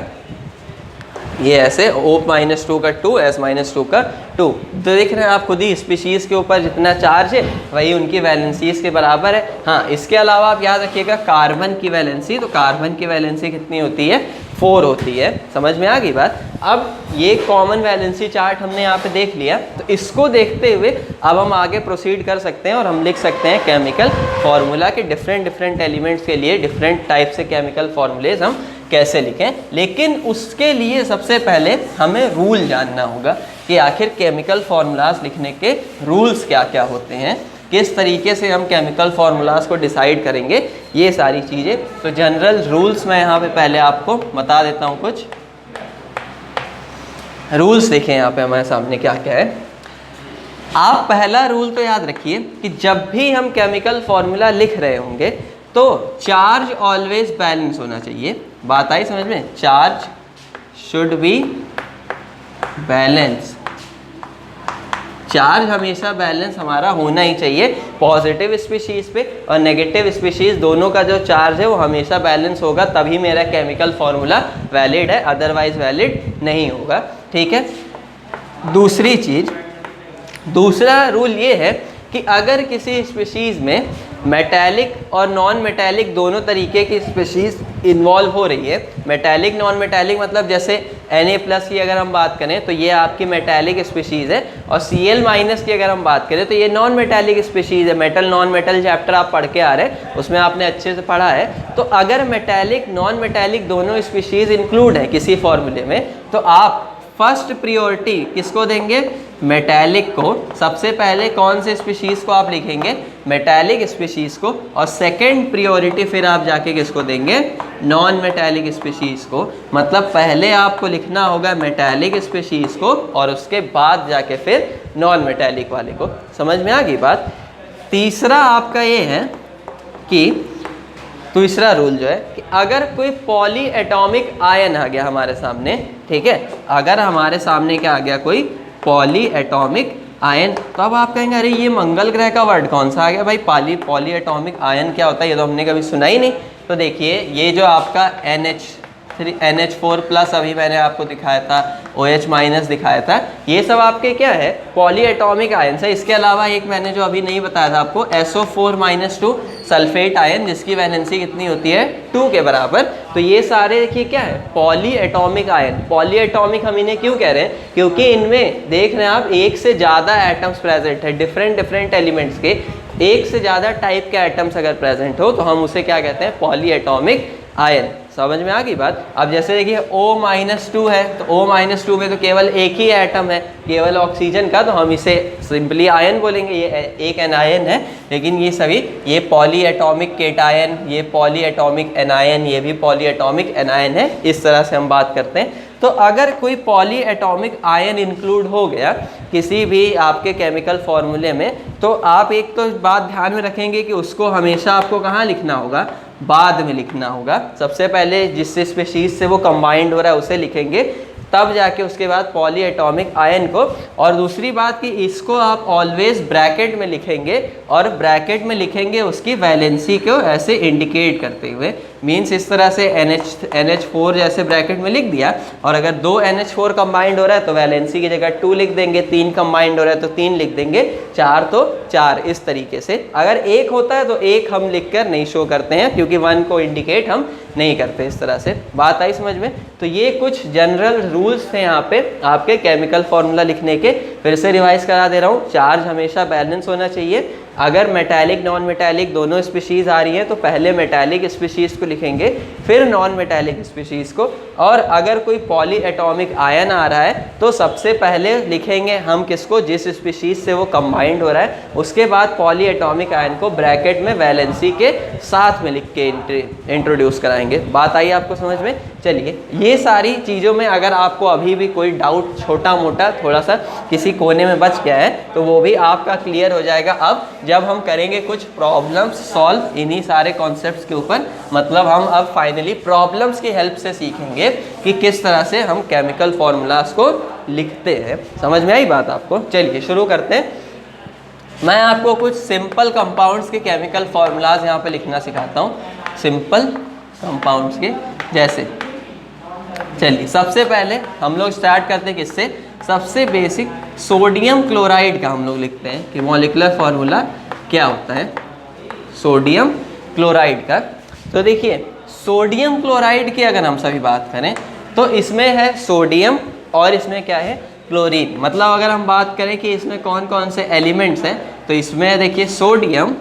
ये ऐसे O-2 का 2, S-2 का 2। तो देख रहे हैं आप खुद ही, स्पीशीज़ के ऊपर जितना चार्ज है वही उनकी वैलेंसीज़ के बराबर है। हाँ, इसके अलावा आप याद रखिएगा कार्बन की वैलेंसी, तो कार्बन की वैलेंसी कितनी होती है 4 होती है। समझ में आ गई बात। अब ये कॉमन वैलेंसी चार्ट हमने यहाँ पे देख लिया, तो इसको देखते हुए अब हम आगे प्रोसीड कर सकते हैं और हम लिख सकते हैं केमिकल फार्मूला के डिफरेंट एलिमेंट्स के लिए डिफरेंट टाइप से केमिकल फार्मूलेज हम कैसे लिखें। लेकिन उसके लिए सबसे पहले हमें रूल जानना होगा कि आखिर केमिकल फार्मूलाज लिखने के रूल्स क्या क्या होते हैं, किस तरीके से हम केमिकल फार्मूलाज को डिसाइड करेंगे, ये सारी चीज़ें। तो जनरल रूल्स मैं यहाँ पे पहले आपको बता देता हूँ। कुछ रूल्स देखें यहाँ पे हमारे सामने क्या क्या है। आप पहला रूल तो याद रखिए कि जब भी हम केमिकल फार्मूला लिख रहे होंगे तो चार्ज ऑलवेज बैलेंस होना चाहिए। बात आई समझ में, charge should be balance, charge हमेशा बैलेंस हमारा होना ही चाहिए। पॉजिटिव स्पीशीज़ पे और नेगेटिव स्पीशीज़ दोनों का जो चार्ज है वो हमेशा बैलेंस होगा, तभी मेरा केमिकल फार्मूला वैलिड है, अदरवाइज वैलिड नहीं होगा। ठीक है। दूसरी चीज़, दूसरा रूल ये है कि अगर किसी स्पीशीज़ में मेटालिक और नॉन मेटालिक दोनों तरीके की स्पीशीज़ इन्वॉल्व हो रही है, मेटालिक नॉन मेटालिक मतलब जैसे Na+ की अगर हम बात करें तो ये आपकी मेटालिक स्पीशीज़ है, और Cl- की अगर हम बात करें तो ये नॉन मेटालिक स्पीशीज़ है। मेटल नॉन मेटल चैप्टर आप पढ़ के आ रहे हैं, उसमें आपने अच्छे से पढ़ा है। तो अगर मेटालिक नॉन मेटालिक दोनों स्पीशीज़ इंक्लूड है किसी फॉर्मूले में, तो आप फर्स्ट प्रियोरिटी किसको देंगे, मेटालिक को। सबसे पहले कौन से स्पीशीज़ को आप लिखेंगे, मेटालिक स्पीशीज़ को, और सेकंड प्रियोरिटी फिर आप जाके किसको देंगे, नॉन मेटालिक स्पीशीज़ को। मतलब पहले आपको लिखना होगा मेटालिक स्पीशीज़ को और उसके बाद जाके फिर नॉन मेटालिक वाले को। समझ में आ गई बात। तीसरा आपका ये है कि तीसरा रूल जो है कि अगर कोई पॉली एटॉमिक आयन आ गया हमारे सामने, ठीक है, अगर हमारे सामने क्या आ गया, कोई पॉली एटॉमिक आयन, तो अब आप कहेंगे अरे ये मंगल ग्रह का वर्ड कौन सा आ गया भाई, पॉली एटॉमिक आयन क्या होता है, ये तो हमने कभी सुना ही नहीं। तो देखिए ये जो आपका NH4+ अभी मैंने आपको दिखाया था, OH- दिखाया था, ये सब आपके क्या है, पॉली एटॉमिक आयन है। इसके अलावा एक मैंने जो अभी नहीं बताया था आपको, SO4-2 सल्फेट आयन, जिसकी वैलेंसी कितनी होती है 2 के बराबर। तो ये सारे देखिए क्या है, poly atomic ion. Poly atomic हम इन्हें क्यों कह रहे हैं, क्योंकि इनमें देख रहे हैं आप एक से ज़्यादा एटम्स प्रेजेंट है, डिफरेंट एलिमेंट्स के एक से ज़्यादा टाइप के एटम्स अगर प्रेजेंट हो तो हम उसे क्या कहते हैं, पॉली एटॉमिक आयन। समझ में आ गई बात। अब जैसे देखिए O-2 है, तो O-2 में तो केवल एक ही एटम है, केवल ऑक्सीजन का, तो हम इसे सिंपली आयन बोलेंगे, ये एक एनायन है। लेकिन ये सभी, ये पॉली एटॉमिक केटायन, ये पॉली एटॉमिक एनायन, ये भी पॉली एटॉमिक एनायन है। इस तरह से हम बात करते हैं। तो अगर कोई पॉली एटॉमिक आयन इंक्लूड हो गया किसी भी आपके केमिकल फार्मूले में, तो आप एक तो बात ध्यान में रखेंगे कि उसको हमेशा आपको कहाँ लिखना होगा, बाद में लिखना होगा। सबसे पहले जिस स्पीशीज़ से वो कंबाइंड हो रहा है उसे लिखेंगे, तब जाके उसके बाद पॉली एटॉमिक आयन को। और दूसरी बात कि इसको आप ऑलवेज ब्रैकेट में लिखेंगे, और ब्रैकेट में लिखेंगे उसकी वैलेंसी को ऐसे इंडिकेट करते हुए। मीन्स इस तरह से NH4 जैसे ब्रैकेट में लिख दिया, और अगर 2 NH4 कंबाइंड हो रहा है तो वैलेंसी की जगह 2 लिख देंगे, 3 कंबाइंड हो रहा है तो 3 लिख देंगे, 4 तो 4, इस तरीके से। अगर 1 होता है तो 1 हम लिख कर नहीं शो करते हैं, क्योंकि 1 को इंडिकेट हम नहीं करते। इस तरह से बात आई समझ में। तो ये कुछ जनरल रूल्स थे यहाँ पे आपके केमिकल फॉर्मूला लिखने के। फिर से रिवाइज करा दे रहा हूँ, चार्ज हमेशा बैलेंस होना चाहिए। अगर मेटालिक नॉन मेटालिक दोनों स्पीशीज़ आ रही हैं तो पहले मेटालिक स्पीशीज़ को लिखेंगे, फिर नॉन मेटालिक स्पीशीज़ को। और अगर कोई पॉली एटॉमिक आयन आ रहा है तो सबसे पहले लिखेंगे हम किसको, जिस स्पीशीज़ से वो कंबाइंड हो रहा है, उसके बाद पॉली एटॉमिक आयन को ब्रैकेट में वैलेंसी के साथ में लिख के इंट्रोड्यूस कराएंगे। बात आई आपको समझ में। चलिए, ये सारी चीज़ों में अगर आपको अभी भी कोई डाउट छोटा मोटा थोड़ा सा किसी कोने में बच गया है तो वो भी आपका क्लियर हो जाएगा अब जब हम करेंगे कुछ प्रॉब्लम्स सॉल्व इन्हीं सारे कॉन्सेप्ट्स के ऊपर। मतलब हम अब फाइनली प्रॉब्लम्स की हेल्प से सीखेंगे कि किस तरह से हम केमिकल फॉर्मूलाज को लिखते हैं। समझ में आई बात आपको। चलिए शुरू करते हैं। मैं आपको कुछ सिंपल कंपाउंड्स के केमिकल फॉर्मूलाज यहाँ पे लिखना सिखाता हूँ, सिंपल कंपाउंड्स के। जैसे चलिए सबसे पहले हम लोग स्टार्ट करते हैं किससे, सबसे बेसिक सोडियम क्लोराइड का हम लोग लिखते हैं कि मॉलिक्यूलर फॉर्मूला क्या होता है सोडियम क्लोराइड का। तो देखिए सोडियम क्लोराइड की अगर हम सभी बात करें तो इसमें है सोडियम और इसमें क्या है, क्लोरीन। मतलब अगर हम बात करें कि इसमें कौन कौन से एलिमेंट्स हैं तो इसमें देखिए सोडियम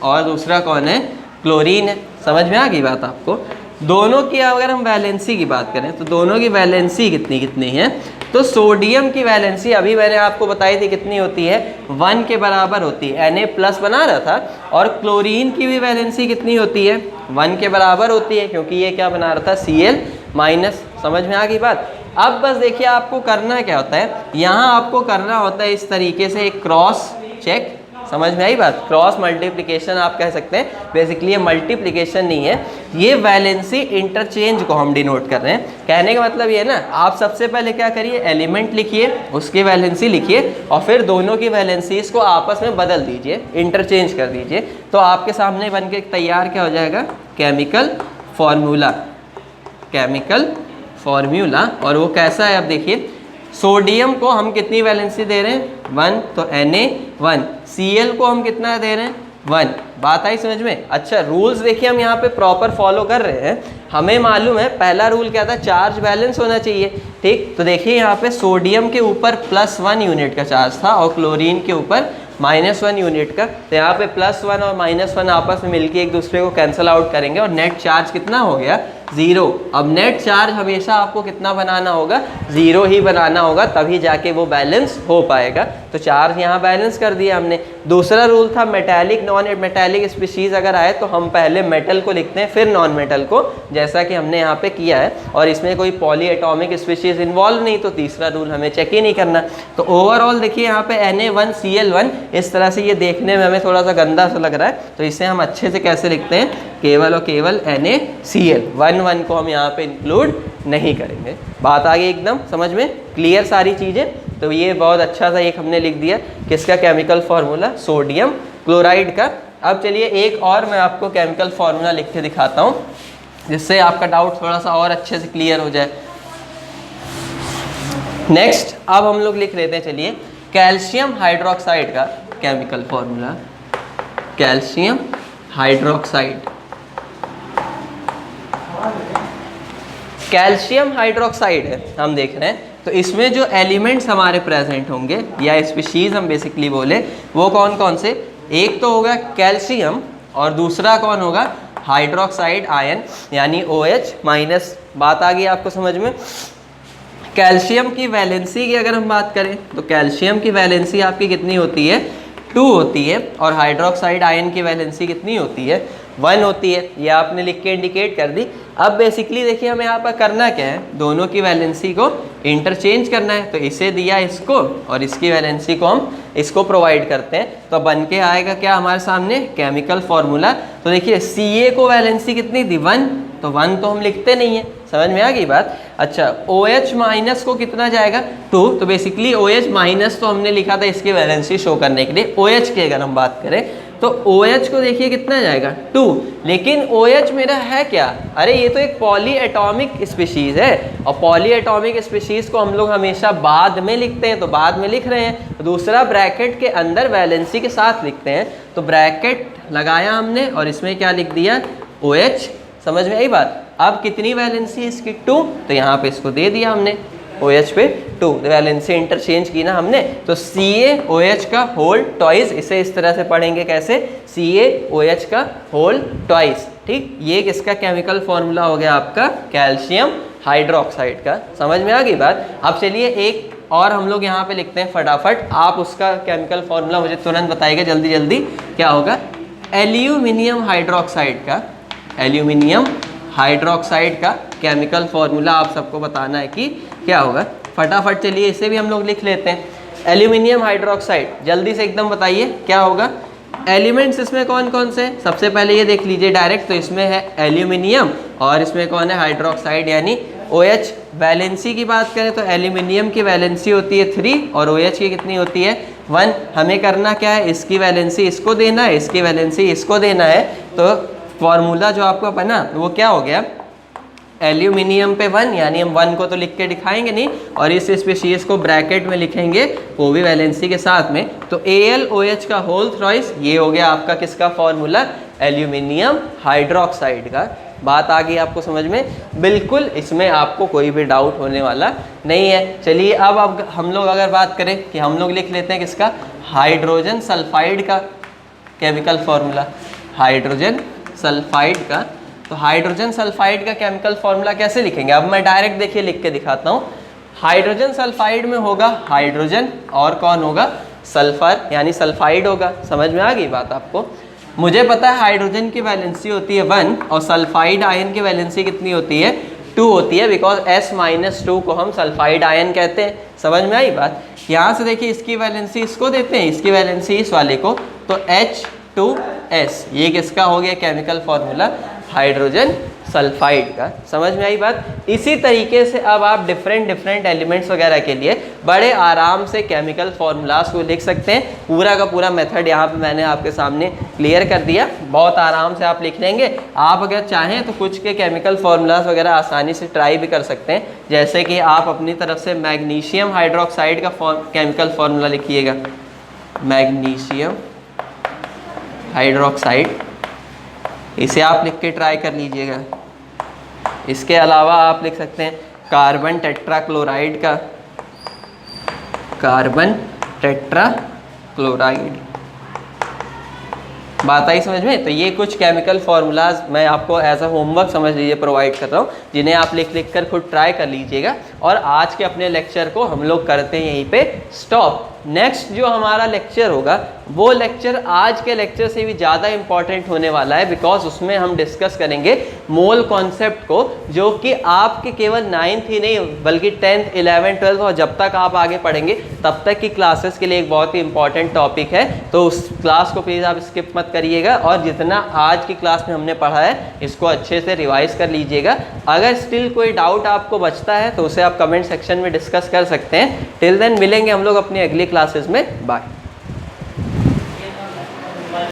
और दूसरा कौन है, क्लोरीन है। समझ में आ गई बात आपको। दोनों की अगर हम वैलेंसी की बात करें तो दोनों की वैलेंसी कितनी कितनी है, तो सोडियम की वैलेंसी अभी मैंने आपको बताई थी कितनी होती है, 1 के बराबर होती है, Na+ बना रहा था। और क्लोरीन की भी वैलेंसी कितनी होती है, 1 के बराबर होती है, क्योंकि ये क्या बना रहा था, Cl-। समझ में आ गई बात। अब बस देखिए आपको करना क्या होता है, यहाँ आपको करना होता है इस तरीके से एक क्रॉस चेक। समझ में आई बात, क्रॉस मल्टीप्लिकेशन आप कह सकते हैं। बेसिकली ये मल्टीप्लिकेशन नहीं है, ये वैलेंसी इंटरचेंज को हम डिनोट कर रहे हैं। कहने का मतलब ये है ना, आप सबसे पहले क्या करिए, एलिमेंट लिखिए, उसकी वैलेंसी लिखिए और फिर दोनों की वैलेंसीज को आपस में बदल दीजिए, इंटरचेंज कर दीजिए। तो आपके सामने बन के तैयार क्या हो जाएगा, केमिकल फॉर्मूला। Chemical formula. और वो कैसा है, अब देखिए सोडियम को हम कितनी वैलेंसी दे रहे हैं, 1, तो Na1। Cl को हम कितना दे रहे हैं, 1। बात आई समझ में। अच्छा रूल्स देखिए हम यहाँ पे प्रॉपर फॉलो कर रहे हैं। हमें मालूम है पहला रूल क्या था, चार्ज बैलेंस होना चाहिए, ठीक। तो देखिए यहाँ पे सोडियम के ऊपर +1 यूनिट का चार्ज था और क्लोरीन के ऊपर -1 यूनिट का। तो यहाँ पे +1 और -1 आपस में मिलके एक दूसरे को कैंसिल आउट करेंगे और नेट चार्ज कितना हो गया, 0। अब नेट चार्ज हमेशा आपको कितना बनाना होगा, 0 ही बनाना होगा, तभी जाके वो बैलेंस हो पाएगा। तो चार्ज यहाँ बैलेंस कर दिया हमने। दूसरा रूल था मेटालिक नॉन मेटालिक स्पीशीज़ अगर आए तो हम पहले मेटल को लिखते हैं फिर नॉन मेटल को, जैसा कि हमने यहाँ पे किया है। और इसमें कोई पॉली एटॉमिक स्पीशीज़ इन्वॉल्व नहीं, तो तीसरा रूल हमें चेक ही नहीं करना। तो ओवरऑल देखिए यहाँ पे Na1Cl1, इस तरह से ये देखने में हमें थोड़ा सा गंदा सा लग रहा है, तो इसे हम अच्छे से कैसे लिखते हैं, केवल और केवल NaCl, 1 को हम यहाँ पे इंक्लूड नहीं करेंगे। बात आ गई एकदम समझ में, क्लियर सारी चीज़ें। तो ये बहुत अच्छा सा एक हमने लिख दिया किसका, केमिकल फार्मूला सोडियम क्लोराइड का। अब चलिए एक और मैं आपको केमिकल फार्मूला लिख के दिखाता हूँ, जिससे आपका डाउट थोड़ा सा और अच्छे से क्लियर हो जाए। नेक्स्ट अब हम लोग लिख लेते हैं, चलिए कैल्शियम हाइड्रोक्साइड का chemical formula. Calcium hydroxide, calcium hydroxide है हम देख रहे हैं। तो इसमें जो एलिमेंट्स हमारे प्रेजेंट होंगे या स्पीशीज़ हम बेसिकली बोले, वो कौन कौन से, एक तो होगा कैल्शियम और दूसरा कौन होगा, हाइड्रोक्साइड आयन यानी OH-। बात आ गई आपको समझ में। कैल्शियम की वैलेंसी की अगर हम बात करें तो कैल्शियम की वैलेंसी आपकी कितनी होती है, 2 होती है। और हाइड्रोक्साइड आयन की वैलेंसी कितनी होती है, 1 होती है। ये आपने लिख के इंडिकेट कर दी। अब बेसिकली देखिए हमें यहाँ पर करना क्या है, दोनों की वैलेंसी को इंटरचेंज करना है। तो इसे दिया इसको और इसकी वैलेंसी को हम इसको प्रोवाइड करते हैं, तो बन के आएगा क्या हमारे सामने, केमिकल फॉर्मूला। तो देखिए Ca को वैलेंसी कितनी दी, 1, तो 1 तो हम लिखते नहीं है। समझ में आ गई बात। अच्छा OH- को कितना जाएगा, 2, तो बेसिकली OH- तो हमने लिखा था इसकी वैलेंसी शो करने के लिए। OH की अगर हम बात करें तो OH को देखिए कितना जाएगा 2, लेकिन OH मेरा है क्या, अरे ये तो एक पॉली एटॉमिक स्पीशीज़ है और पॉली एटॉमिक स्पीशीज़ को हम लोग हमेशा बाद में लिखते हैं, तो बाद में लिख रहे हैं, तो दूसरा ब्रैकेट के अंदर वैलेंसी के साथ लिखते हैं, तो ब्रैकेट लगाया हमने और इसमें क्या लिख दिया OH। समझ में आई बात। अब कितनी वैलेंसी है इसकी 2, तो यहाँ पे इसको दे दिया हमने OH पे 2, वैलेंसी इंटरचेंज की ना हमने, तो CaOH का होल ट्वाइस, इसे इस तरह से पढ़ेंगे कैसे, CaOH का होल ट्वाइस। ठीक, ये किसका केमिकल फॉर्मूला हो गया आपका, कैल्शियम हाइड्रोक्साइड का। समझ में आ गई बात। अब चलिए एक और हम लोग यहाँ पे लिखते हैं फटाफट, आप उसका केमिकल फॉर्मूला मुझे तुरंत बताइएगा जल्दी जल्दी, क्या होगा, एल्यूमिनियम हाइड्रोक्साइड का, एल्यूमिनियम हाइड्रोक्साइड का केमिकल फॉर्मूला आप सबको बताना है कि क्या होगा। फटाफट चलिए इसे भी हम लोग लिख लेते हैं। एल्यूमिनियम हाइड्रोक्साइड, जल्दी से एकदम बताइए क्या होगा। एलिमेंट्स इसमें कौन कौन से, सबसे पहले ये देख लीजिए डायरेक्ट, तो इसमें है एल्यूमिनियम और इसमें कौन है हाइड्रोक्साइड यानी OH। वैलेंसी की बात करें तो एल्यूमिनियम की वैलेंसी होती है 3 और OH की कितनी होती है 1। हमें करना क्या है, इसकी वैलेंसी इसको देना है, इसकी वैलेंसी इसको देना है, तो फॉर्मूला जो आपको बना वो क्या हो गया, एल्यूमिनियम पे 1, यानी हम 1 को तो लिख के दिखाएंगे नहीं, और इस स्पीशीज को ब्रैकेट में लिखेंगे वो भी वैलेंसी के साथ में, तो AlOH का होल थ्राइस, ये हो गया आपका किसका फॉर्मूला, एल्यूमिनियम हाइड्रोक्साइड का। बात आ गई आपको समझ में, बिल्कुल इसमें आपको कोई भी डाउट होने वाला नहीं है। चलिए अब हम लोग अगर बात करें कि हम लोग लिख लेते हैं किसका, हाइड्रोजन सल्फाइड का केमिकल फॉर्मूला, हाइड्रोजन सल्फाइड का। तो हाइड्रोजन सल्फाइड का केमिकल फॉर्मूला कैसे लिखेंगे, अब मैं डायरेक्ट देखिए लिख के दिखाता हूँ। हाइड्रोजन सल्फाइड में होगा हाइड्रोजन और कौन होगा, सल्फर, यानी सल्फाइड होगा। समझ में आ गई बात आपको। मुझे पता है हाइड्रोजन की वैलेंसी होती है 1 और सल्फाइड आयन की वैलेंसी कितनी होती है 2 होती है, बिकॉज S-2 को हम सल्फाइड आयन कहते हैं। समझ में आई बात। यहाँ से देखिए इसकी वैलेंसी इसको देते हैं, इसकी वैलेंसी इस वाले को, तो H2S, ये किसका हो गया केमिकल फॉर्मूला, हाइड्रोजन सल्फाइड का। समझ में आई बात। इसी तरीके से अब आप डिफरेंट एलिमेंट्स वगैरह के लिए बड़े आराम से केमिकल फॉर्मूलाज को लिख सकते हैं। पूरा का पूरा मेथड यहाँ पे मैंने आपके सामने क्लियर कर दिया, बहुत आराम से आप लिख लेंगे। आप अगर चाहें तो कुछ के केमिकल फॉर्मूलाज वगैरह आसानी से ट्राई भी कर सकते हैं, जैसे कि आप अपनी तरफ से मैग्नीशियम हाइड्रोक्साइड का केमिकल फॉर्मूला लिखिएगा, मैग्नीशियम हाइड्रोक्साइड, इसे आप लिख के ट्राई कर लीजिएगा। इसके अलावा आप लिख सकते हैं कार्बन टेट्राक्लोराइड का, कार्बन टेट्राक्लोराइड। बात आई समझ में। तो ये कुछ केमिकल फार्मूलाज मैं आपको एज अ होमवर्क समझ लीजिए प्रोवाइड कर रहा हूँ, जिन्हें आप लिख कर खुद ट्राई कर लीजिएगा। और आज के अपने लेक्चर को हम लोग करते हैं यहीं पे स्टॉप। नेक्स्ट जो हमारा लेक्चर होगा वो लेक्चर आज के लेक्चर से भी ज़्यादा इंपॉर्टेंट होने वाला है, बिकॉज उसमें हम डिस्कस करेंगे मोल कॉन्सेप्ट को, जो कि आपके केवल 9th ही नहीं बल्कि 10th, 11th, 12th और जब तक आप आगे पढ़ेंगे तब तक की क्लासेस के लिए एक बहुत ही इंपॉर्टेंट टॉपिक है। तो उस क्लास को प्लीज़ आप स्किप मत करिएगा और जितना आज की क्लास में हमने पढ़ा है इसको अच्छे से रिवाइज कर लीजिएगा। अगर स्टिल कोई डाउट आपको बचता है तो उसे आप कमेंट सेक्शन में डिस्कस कर सकते हैं। टिल देन मिलेंगे हम लोग अपनी अगली क्लासेस में। बाय।